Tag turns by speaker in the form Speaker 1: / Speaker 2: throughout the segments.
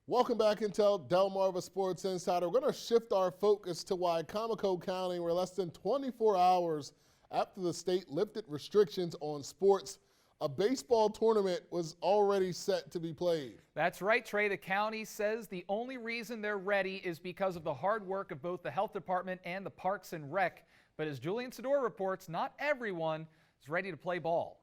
Speaker 1: Welcome back into Delmarva Sports Insider. We're going to shift our focus to Wicomico County, where less than 24 hours after the state lifted restrictions on sports, a baseball tournament was already set to be played.
Speaker 2: That's right, Trey. The county says the only reason they're ready is because of the hard work of both the health department and the Parks and Rec. But as Julian Sador reports, not everyone is ready to play ball.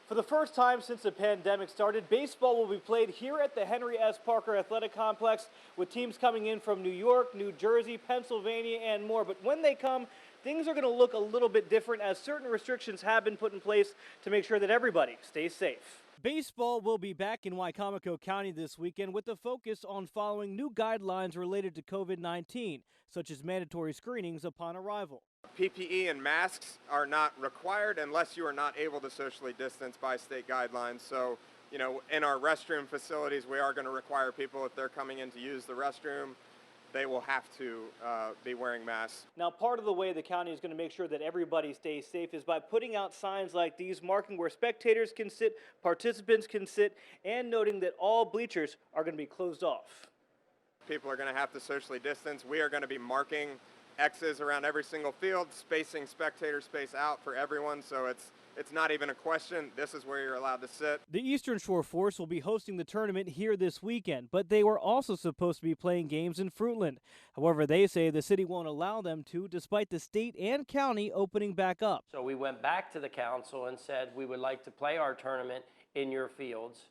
Speaker 3: For the first time since the pandemic started, baseball will be played here at the Henry S. Parker Athletic Complex, with teams coming in from New York, New Jersey, Pennsylvania, and more. But when they come, things are going to look a little bit different, as certain restrictions have been put in place to make sure that everybody stays safe.
Speaker 4: Baseball will be back in Wicomico County this weekend with a focus on following new guidelines related to COVID-19, such as mandatory screenings upon arrival.
Speaker 5: PPE and masks are not required unless you are not able to socially distance by state guidelines. So, in our restroom facilities, we are going to require people, if they're coming in to use the restroom, they will have to be wearing masks.
Speaker 3: Now, part of the way the county is going to make sure that everybody stays safe is by putting out signs like these, marking where spectators can sit, participants can sit, and noting that all bleachers are going to be closed off.
Speaker 5: People are going to have to socially distance. We are going to be marking X's around every single field, spacing spectator space out for everyone, so it's not even a question. This is where you're allowed to sit.
Speaker 4: The Eastern Shore Force will be hosting the tournament here this weekend, but they were also supposed to be playing games in Fruitland. However, they say the city won't allow them to, despite the state and county opening back up.
Speaker 6: So we went back to the council and said we would like to play our tournament in your fields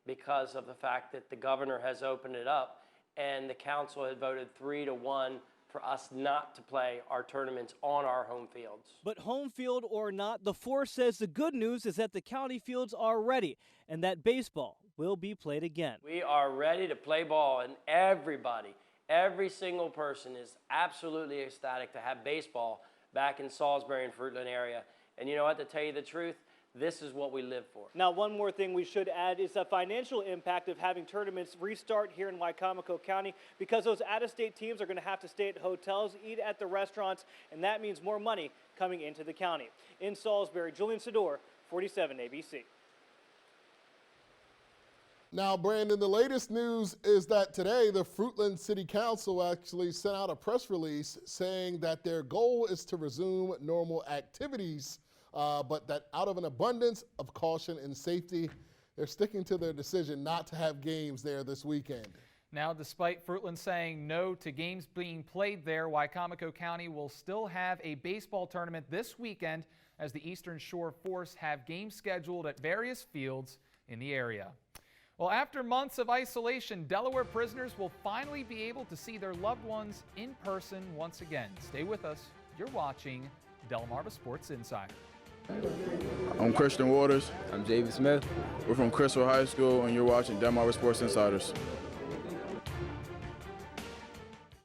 Speaker 6: because of the fact that the governor has opened it up, and the council had voted 3-1 for us not to play our tournaments on our home fields.
Speaker 4: But home field or not, the Force says the good news is that the county fields are ready and that baseball will be played again.
Speaker 6: We are ready to play ball, and everybody, every single person is absolutely ecstatic to have baseball back in Salisbury and Fruitland area. And you know what, to tell you the truth, this is what we live for.
Speaker 3: Now, one more thing we should add is the financial impact of having tournaments restart here in Wicomico County, because those out-of-state teams are going to have to stay at hotels, eat at the restaurants, and that means more money coming into the county. In Salisbury, Julian Sador, 47 ABC.
Speaker 1: Now, Brandon, the latest news is that today the Fruitland City Council actually sent out a press release saying that their goal is to resume normal activities, but that out of an abundance of caution and safety, they're sticking to their decision not to have games there this weekend.
Speaker 2: Now, despite Fruitland saying no to games being played there, Wicomico County will still have a baseball tournament this weekend, as the Eastern Shore Force have games scheduled at various fields in the area. Well, after months of isolation, Delaware prisoners will finally be able to see their loved ones in person once again. Stay with us. You're watching Delmarva Sports Insider.
Speaker 7: I'm Christian Waters.
Speaker 8: I'm David Smith.
Speaker 7: We're from Crystal High School, and you're watching Delmarva Sports Insiders.